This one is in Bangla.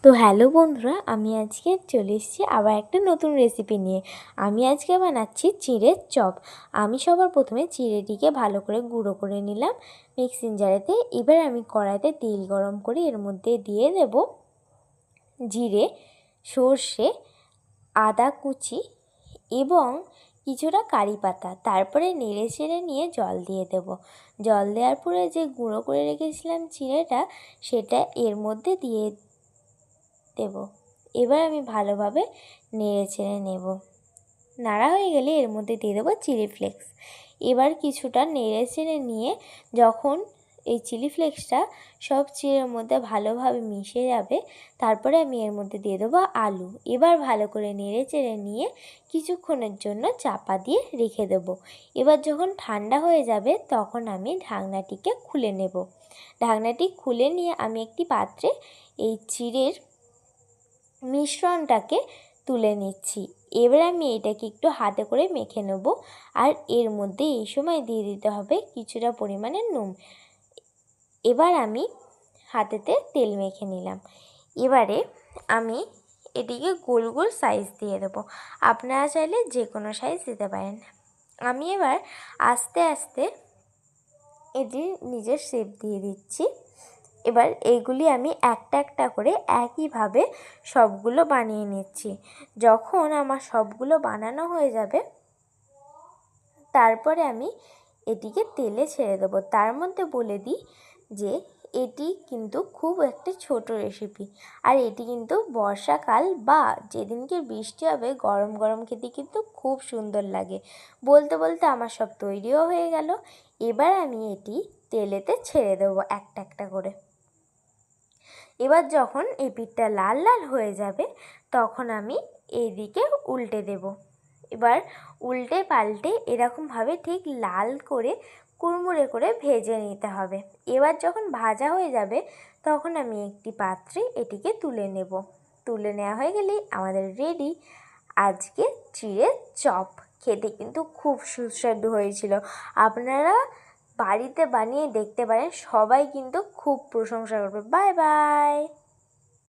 তো হ্যালো বন্ধুরা, আমি আজকে চলে এসেছি আবার একটা নতুন রেসিপি নিয়ে। আমি আজকে বানাচ্ছি চিঁড়ের চপ। আমি সবার প্রথমে চিঁড়েটিকে ভালো করে গুঁড়ো করে নিলাম মিক্সিং জারেতে। এবার আমি কড়াইতে তেল গরম করে এর মধ্যে দিয়ে দেব জিরে, সর্ষে, আদা কুচি এবং কিছুটা কারি পাতা। তারপরে নেড়ে চেড়ে নিয়ে জল দিয়ে দেব। জল দেওয়ার পরে যে গুঁড়ো করে রেখেছিলাম চিঁড়েটা, সেটা এর মধ্যে দিয়ে দেব। এবার আমি ভালোভাবে নেড়ে চেড়ে নেব। নাড়া হয়ে গেলে এর মধ্যে দিয়ে দেবো চিলি ফ্লেক্স। এবার কিছুটা নেড়ে চেড়ে নিয়ে যখন এই চিলি ফ্লেক্সটা সব চিড়ের মধ্যে ভালোভাবে মিশে যাবে, তারপরে আমি এর মধ্যে দিয়ে দেবো আলু। এবার ভালো করে নেড়ে চেড়ে নিয়ে কিছুক্ষণের জন্য চাপা দিয়ে রেখে দেবো। এবার যখন ঠান্ডা হয়ে যাবে তখন আমি ঢাকনাটিকে খুলে নেব। ঢাকনাটি খুলে নিয়ে আমি একটি পাত্রে এই চিড়ের মিশ্রণটাকে তুলে নিচ্ছি। এবার আমি এটাকে একটু হাতে করে মেখে নেব। আর এর মধ্যে এই সময় দিয়ে দিতে হবে কিছুটা পরিমাণে নুন। এবার আমি হাতেতে তেল মেখে নিলাম। এবারে আমি এটিকে গোল গোল সাইজ দিয়ে দেবো। আপনারা চাইলে যে কোনো সাইজ দিতে পারেন। আমি এবার আস্তে আস্তে এটি নিজের শেপ দিয়ে দিচ্ছি। এবার এইগুলি আমি একটা একটা করে একইভাবে সবগুলো বানিয়ে নিচ্ছি। যখন আমার সবগুলো বানানো হয়ে যাবে, তারপরে আমি এটিকে তেলে ছেড়ে দেবো। তার মধ্যে বলে দিই যে এটি কিন্তু খুব একটা ছোট রেসিপি, আর এটি কিন্তু বর্ষাকাল বা যেদিনকে বৃষ্টি হবে গরম গরম খেতে কিন্তু খুব সুন্দর লাগে। বলতে বলতে আমার সব তৈরিও হয়ে গেল। এবার আমি এটি তেলেতে ছেড়ে দেবো একটা একটা করে। এবার যখন এই পিঠটা লাল লাল হয়ে যাবে তখন আমি এইদিকে উল্টে দেব। এবার উল্টে পাল্টে এরকমভাবে ঠিক লাল করে কুড়মুড়ে করে ভেজে নিতে হবে। এবার যখন ভাজা হয়ে যাবে তখন আমি একটি পাত্রে এটিকে তুলে নেব। তুলে নেওয়া হয়ে গেলেই আমাদের রেডি আজকে চিড়ের চপ। খেতে কিন্তু খুব সুস্বাদু হয়েছিল। আপনারা বাড়িতে বানিয়ে দেখতে পারেন, সবাই কিন্তু খুব প্রশংসা করবে। Bye bye.